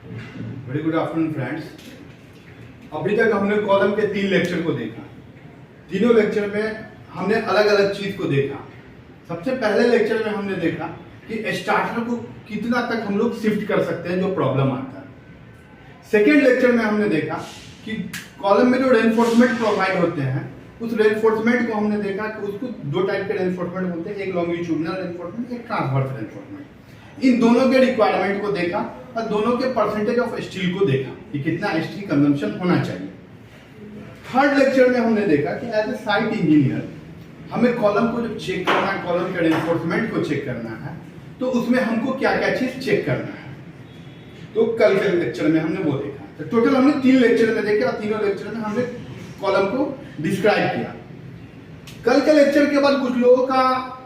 Very good afternoon friends. अभी तक हमने कॉलम के 3 लेक्चर को देखा। तीनों लेक्चर में हमने अलग अलग चीज को देखा। सबसे पहले लेक्चर में हमने देखा कि स्टार्टर को कितना तक हम लोग शिफ्ट कर सकते हैं जो प्रॉब्लम आता है। सेकेंड लेक्चर में हमने देखा कि कॉलम में जो रेनफोर्समेंट प्रोवाइड होते हैं उस रेनफोर्समेंट को हमने देखा कि उसको 2 टाइप के रेनफोर्समेंट होते हैं, एक लॉन्गिट्यूडनल रेनफोर्समेंट, एक ट्रांसवर्स रेनफोर्समेंट। इन दोनों के रिक्वायरमेंट को देखा और दोनों के परसेंटेज ऑफ स्टील को देखा कि कितना स्टील कंजम्पशन होना चाहिए। थर्ड लेक्चर में हमने देखा कि एज ए साइट इंजीनियर हमें कॉलम को जब चेक करना है, कॉलम के रेनफोर्समेंट को चेक करना है, तो उसमें हमको क्या क्या चीज चेक करना है। तो कल के लेक्चर में हमने वो देखा। तो टोटल हमने 3 लेक्चर में देखे और तीनों लेक्चर में हमने कॉलम को डिस्क्राइब किया। कल के लेक्चर के बाद कुछ लोगों का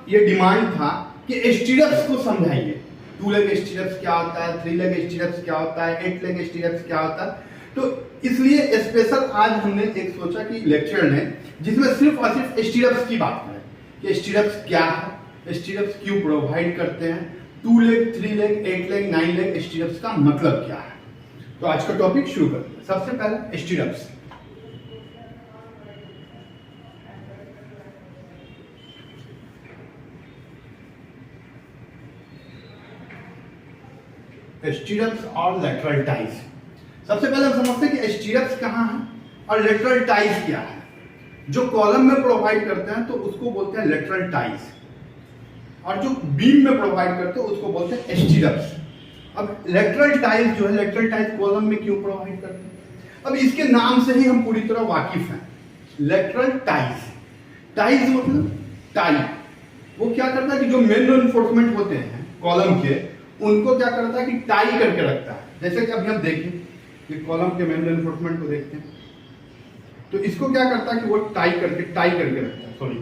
ये डिमांड था कि स्टीरप्स को समझाइए। 2 लेग स्टीरप्स क्या होता है, 3 लेग स्टीरप्स क्या होता है, 8 लेग स्टीरप्स क्या होता है। तो इसलिए स्पेशल आज हमने एक सोचा कि लेक्चर ने जिसमें सिर्फ और सिर्फ स्टीरप्स की बात करें कि स्टीरप्स क्या है, स्टीरप्स क्यों प्रोवाइड करते हैं, 2 leg, 3 leg, 8 leg, 9 leg stirrups का मतलब क्या है। तो आज का टॉपिक शुरू करते हैं। सबसे पहले स्टीरप्स। स्टीरप्स और लेटरल टाइज। सबसे पहले हम समझते हैं कि स्टीरप्स कहाँ है और लेटरल टाइज क्या है। जो कॉलम में प्रोवाइड करते हैं तो उसको बोलते हैं लेटरल टाइज, और जो बीम में प्रोवाइड करते हैं उसको बोलते हैं स्टीरप्स। अब लेटरल टाइज जो है, लेटरल टाइज कॉलम में क्यों प्रोवाइड करते हैं, अब इसके नाम से ही हम पूरी तरह वाकिफ हैं। लेटरल टाइज, टाइज मतलब टाई। वो क्या करता है कि जो मेन रेनफोर्समेंट होते हैं कॉलम के, उनको क्या करता है कि टाई करके रखता है। जैसे कि अभी हम देखें कि कॉलम के मेन रेनफोर्समेंट को देखते हैं तो इसको क्या करता है कि वो टाई करके रखता है। सॉरी,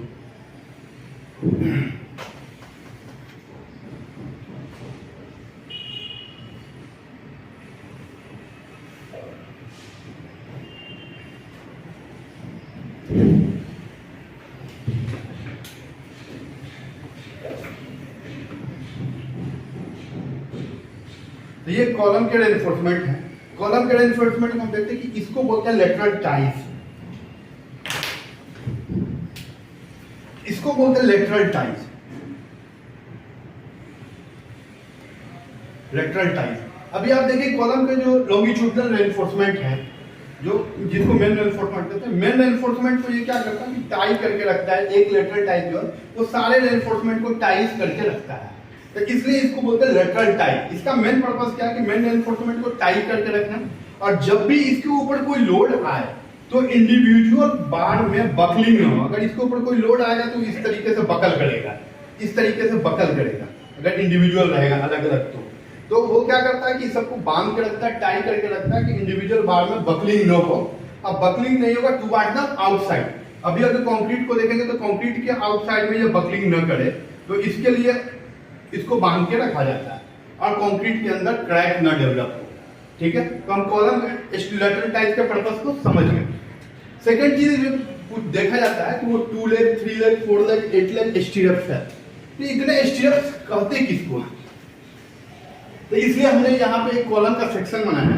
तो ये कॉलम के रेनफोर्समेंट है। कॉलम के रेनफोर्समेंट को हम देखते हैं कि इसको बोलते हैं लेटरल टाइज। इसको बोलते हैं लेटरल टाइज। Lateral ties. अभी आप देखिए कॉलम के जो लॉन्गिट्यूडनल रेनफोर्समेंट है, जो जिसको मेन रेनफोर्समेंट कहते हैं, मेन रेनफोर्समेंट को ये क्या करता है कि टाई करके रखता है। एक लेटरल टाइज जो है वो सारे रेनफोर्समेंट को टाइज करके रखता है, तो इसलिए इसको बोलते हैं लेटरल टाई। इसका मेन पर्पस क्या है कि मेन रेनफोर्समेंट को टाई करके रखना, और जब भी इसके ऊपर कोई लोड आए तो इंडिविजुअल बार में बकलिंग न हो। अगर इसके ऊपर कोई लोड आएगा तो इस तरीके से बकल करेगा, इस तरीके से बकल करेगा। अगर इंडिविजुअल रहेगा अलग अलग तो वो क्या करता है कि सबको बांध के रखता है, टाई करके रखता है कि इंडिविजुअल बार में बकलिंग न हो। अब बकलिंग नहीं होगा टुवर्ड द आउटसाइड। अभी अगर कंक्रीट को देखेंगे तो कंक्रीट के आउटसाइड में ये बकलिंग न करे, तो इसके लिए इसको बांध के रखा जाता है और कंक्रीट के अंदर क्रैक न डेवलप हो। ठीक है, तो हम कॉलम लेटरल टाइज के पर्पस को समझ गए। सेकंड चीज जो देखा जाता है कि वो 2 leg, 3 leg, 4 leg, 8 leg stirrups है। तो इतने स्टीरप्स कहते किसको हैं? तो इसलिए हमने यहाँ पे एक कॉलम का सेक्शन बनाया,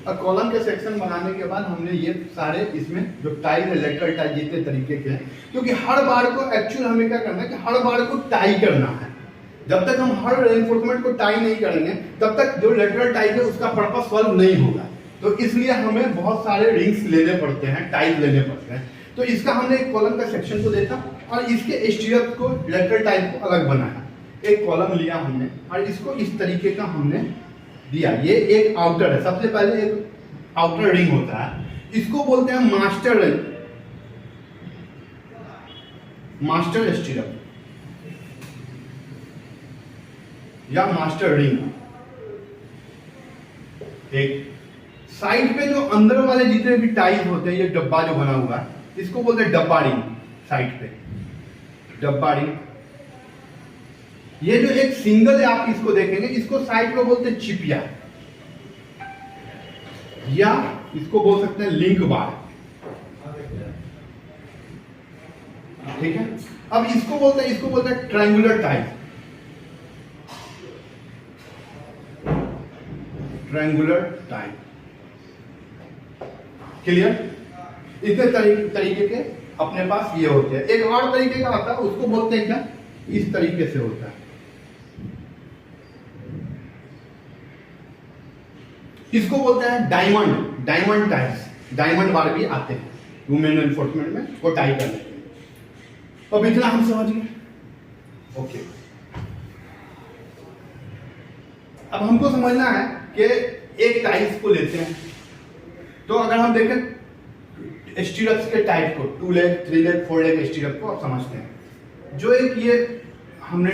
और कॉलम के सेक्शन बनाने के बाद हमने ये सारे इसमें जो टाई है, लेटरल टाई जितने तरीके के हैं, क्योंकि हर बार को एक्चुअल हमें क्या करना है कि हर बार को टाई करना है। जब तक हम हर रेनफोर्समेंट को टाई नहीं करेंगे तब तक जो लेटरल टाई है उसका पर्पस सॉल्व नहीं होगा। तो इसलिए हमें बहुत सारे रिंग्स लेने पड़ते हैं, टाइज लेने पड़ते हैं। तो इसका हमने एक कॉलम का सेक्शन को देखा और इसके स्टीरप को, लेटरल टाइज को अलग बनाया। एक कॉलम लिया हमने और इसको इस तरीके का हमने दिया। ये एक आउटर है। सबसे पहले एक आउटर रिंग होता है, इसको बोलते हैं मास्टर रिंग, मास्टर स्टीरप या मास्टर रिंग। एक साइड पे जो अंदर वाले जितने भी टाइज होते हैं, ये डब्बा जो बना हुआ है, इसको बोलते हैं डब्बा रिंग। साइड पे डब्बा रिंग। ये जो एक सिंगल है आप इसको देखेंगे, इसको साइड पे बोलते हैं चिपिया, या इसको बोल सकते हैं लिंक बार। ठीक है, अब इसको बोलते हैं triangular ties. Triangular tie. Clear? इतने तरीके के अपने पास ये होते हैं। एक और तरीके का आता है, उसको बोलते हैं क्या, इस तरीके से होता है। इसको बोलते हैं डायमंड टाइज। डायमंड बार भी आते हैं वुमेन एनफोर्समेंट में, वो टाई करने के लिए। अब इतना हम समझ गए। ओके, अब हमको समझना है कि एक टाइल्स को लेते हैं, तो अगर हम देखें स्टीरप्स के टाइप को, 2 लेग 3 लेग 4 लेग स्टीरप को आप समझते हैं। जो एक ये हमने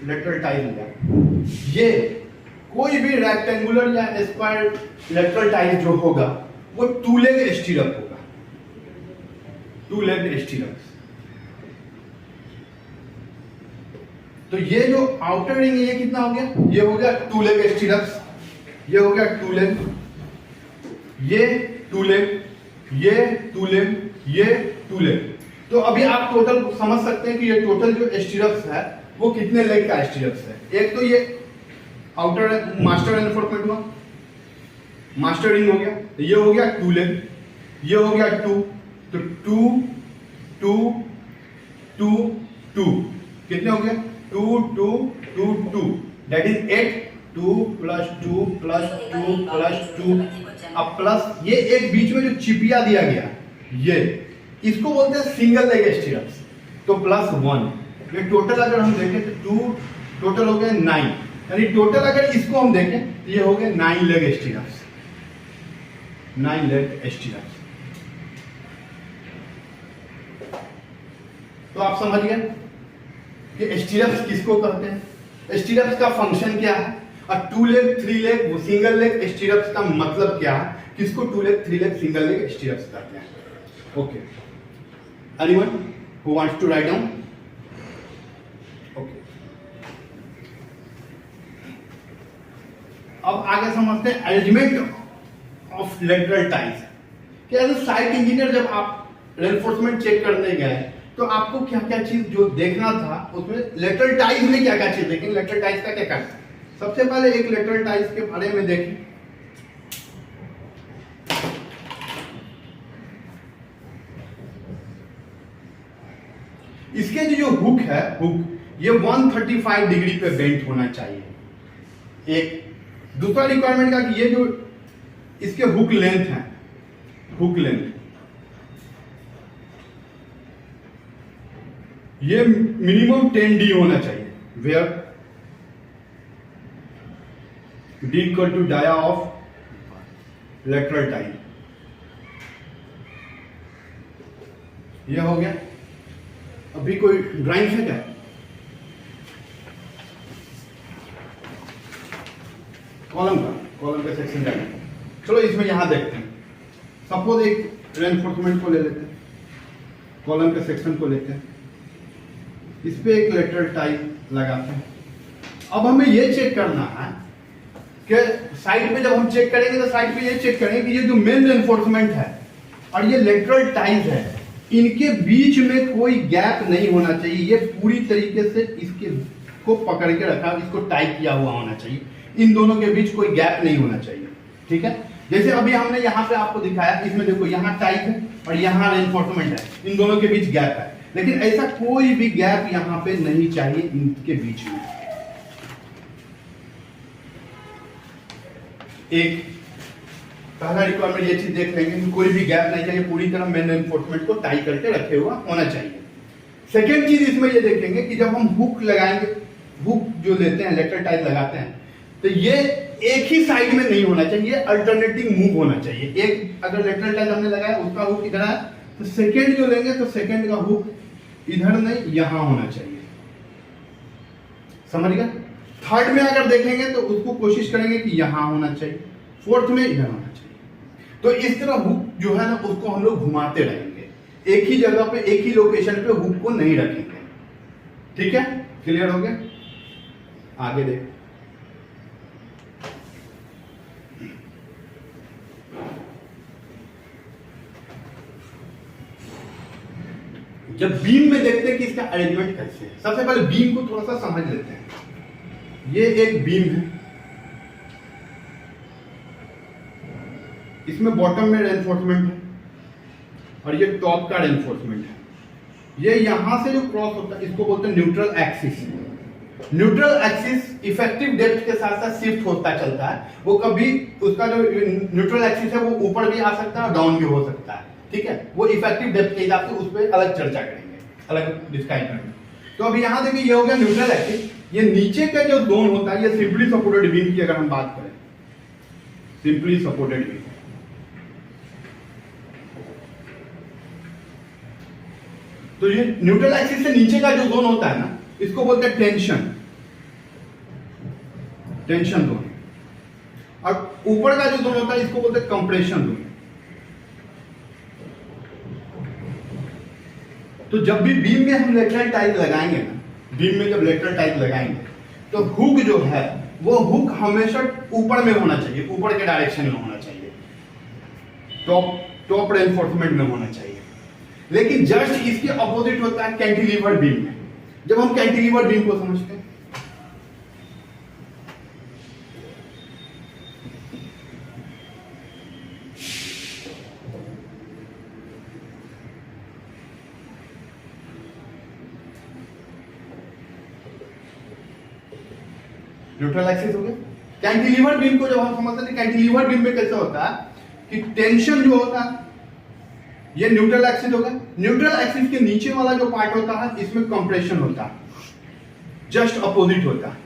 लेटरल टाइल लिया, ये कोई भी रेक्टेंगुलर या स्क्वायर लेटरल टाइल जो होगा वो 2 लेग स्टीरप होगा। 2 लेग स्टीरप्स। तो ये जो आउटर रिंग है ये कितना हो गया, ये हो गया 2 लेग स्टीरप्स, ये हो गया 2 लेग, ये 2 लेग, ये 2 लेग, ये 2 लेग। तो अभी आप टोटल समझ सकते हैं कि ये टोटल जो स्टीरप्स है वो कितने लेग का स्टीरप्स है। एक तो ये आउटर मास्टर एनफोर्समेंट हुआ, मास्टर रिंग हो गया, ये हो गया 2 लेग, ये हो गया 2, तो 2 2 2 2 कितने हो गए, 2 2 2 2, दैट इज 8, 2 + 2 + 2 + 2, अब प्लस ये एक बीच में जो चिपिया दिया गया, ये इसको बोलते हैं सिंगल लेग स्टीरप्स, तो +1। ये टोटल अगर हम देखें तो 2 टोटल हो गए 9, यानी टोटल अगर इसको हम देखें तो ये हो गए 9 लेग स्टीरप्स, 9 लेग स्टीरप्स। तो आप समझ गए कि स्टीरप्स किसको कहते हैं, स्टीरप्स का फंक्शन क्या है, और 2 leg 3 leg single leg stirrups का मतलब क्या है, किसको 2 leg 3 leg single leg stirrups कहते हैं। Okay, anyone who wants to write down? Okay, अब आगे समझते हैं अरेंजमेंट ऑफ लेटरल टाइज। कि एज अ साइट इंजीनियर जब आप रेनफोर्समेंट चेक करने गए तो आपको क्या क्या चीज जो देखना था, उसमें लेटरल टाइज में क्या क्या चीज देखें, लेटरल टाइज का क्या क्या। सबसे पहले एक लेटरल टाइज के बारे में देखें। इसके जो हुक है, हुक ये 135 डिग्री पे बेंट होना चाहिए। एक दूसरा रिक्वायरमेंट का कि ये जो इसके हुक लेंथ है, हुक लेंथ ये मिनिमम 10 डी होना चाहिए, where D equal to dia of lateral tile. ये हो गया। अभी कोई ड्राइंग है क्या? कॉलम का सेक्शन का। चलो इसमें यहां देखते हैं। सपोज एक रेनफोर्समेंट को ले लेते हैं, कॉलम के सेक्शन को लेते हैं, इस पे एक लेटरल टाइल लगाते हैं। अब हमें ये चेक करना है कि साइड पे जब हम चेक करेंगे तो साइड पे ये चेक करेंगे कि ये जो मेन रेनफोर्समेंट है और ये लेटरल टाइल्स है, इनके बीच में कोई गैप नहीं होना चाहिए। ये पूरी तरीके से इसके को पकड़ के रखा, इसको टाइट किया हुआ होना चाहिए। इन दोनों के बीच कोई गैप नहीं होना चाहिए। ठीक है, जैसे अभी हमने यहाँ पे आपको दिखाया, इसमें देखो यहाँ टाइट है और यहाँ रेनफोर्समेंट है, इन दोनों के बीच गैप है, लेकिन ऐसा कोई भी गैप यहाँ पे नहीं चाहिए इनके बीच में। एक पहला रिक्वायरमेंट ये चीज देख लेंगे कि कोई भी गैप नहीं चाहिए, पूरी तरह मेन रेनफोर्समेंट को टाई करके रखे हुआ होना चाहिए। सेकेंड चीज इसमें ये देखेंगे कि जब हम हुक लगाएंगे, हुक जो लेते हैं लेटरल टाइल लगाते हैं, तो ये एक ही साइड में नहीं होना चाहिए, अल्टरनेटिंग मूव होना चाहिए। एक अगर लेटरल टाइल हमने लगाया, उसका हुक इधर है, तो सेकेंड जो लेंगे तो सेकेंड का हुक इधर नहीं यहां होना चाहिए। समझ गया? थर्ड में अगर देखेंगे तो उसको कोशिश करेंगे कि यहां होना चाहिए, फोर्थ में इधर होना चाहिए। तो इस तरह हुक जो है ना उसको हम लोग घुमाते रहेंगे, एक ही जगह पे एक ही लोकेशन पे हुक को नहीं रखेंगे। ठीक है, क्लियर हो गया? आगे देख, जब बीम में देखते हैं कि इसका अरेंजमेंट कैसे है, सबसे पहले बीम को थोड़ा सा समझ लेते हैं। ये एक बीम है, इसमें बॉटम में रेनफोर्समेंट है और ये टॉप का रेनफोर्समेंट है। ये यहां से जो क्रॉस होता है इसको बोलते हैं neutral axis. Neutral axis effective depth के साथ साथ शिफ्ट होता चलता है। वो कभी उसका जो न्यूट्रल एक्सिस है वो ऊपर भी आ सकता है और डाउन भी हो सकता है, ठीक है। वो इफेक्टिव डेप्थ के हिसाब से उस पर अलग चर्चा करेंगे, अलग डिस्क्राइब करेंगे। तो अभी यहां देखिए ये हो गया न्यूट्रल एक्सिस। ये नीचे का जो जोन होता है ये सिंपली सपोर्टेड बीम की अगर हम बात करें, सिंपली सपोर्टेड बीम, तो ये न्यूट्रल एक्सिस से नीचे का जो जोन होता है ना इसको बोलते हैं टेंशन, टेंशन जोन। और ऊपर का जो जोन होता है इसको बोलते हैं कंप्रेशन जोन। तो जब भी बीम में हम लेटरल टाइज लगाएंगे ना, बीम में जब लेटरल टाइज लगाएंगे तो हुक जो है वो हुक हमेशा ऊपर में होना चाहिए, ऊपर के डायरेक्शन में होना चाहिए, टॉप रेनफोर्समेंट में होना चाहिए। लेकिन जस्ट इसके अपोजिट होता है कैंटिलीवर बीम में। जब हम कैंटिलीवर बीम को समझते हैं, न्यूट्रल एक्सिस हो गया। कैंटिलीवर बीम को जब हम समझते हैं, कैंटिलीवर बीम में कैसे होता है कि टेंशन जो होता है ये न्यूट्रल एक्सिस होगा। न्यूट्रल एक्सिस के नीचे वाला जो पार्ट होता है इसमें कंप्रेशन होता है, जस्ट अपोजिट होता है।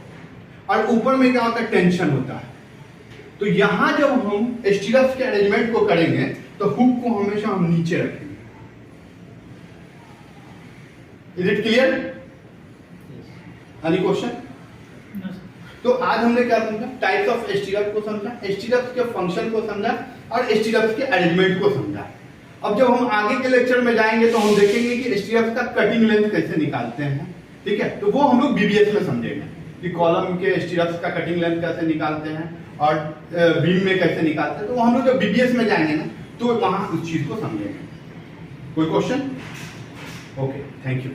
और ऊपर में क्या होता है, टेंशन होता है। तो यहां जब हम स्टीरप्स के अरेंजमेंट को करेंगे तो हुक को हमेशा हम नीचे रखेंगे। Is it clear? Any question? तो आज हमने क्या समझा, टाइप्स ऑफ स्टीरप को समझा, स्टीरप्स के फंक्शन को समझा और स्टीरप्स के अरेंजमेंट को समझा। अब जब हम आगे के लेक्चर में जाएंगे तो हम देखेंगे कि स्टीरप्स का कटिंग लेंथ कैसे निकालते हैं, ठीक है। तो वो हम लोग बीबीएस में समझेंगे कि कॉलम के स्टीरप्स का कटिंग लेंथ कैसे निकालते हैं और बीम में कैसे निकालते हैं। तो हम लोग जब बीबीएस में जाएंगे ना तो वहां उस चीज को समझेंगे। कोई क्वेश्चन? Okay, thank you.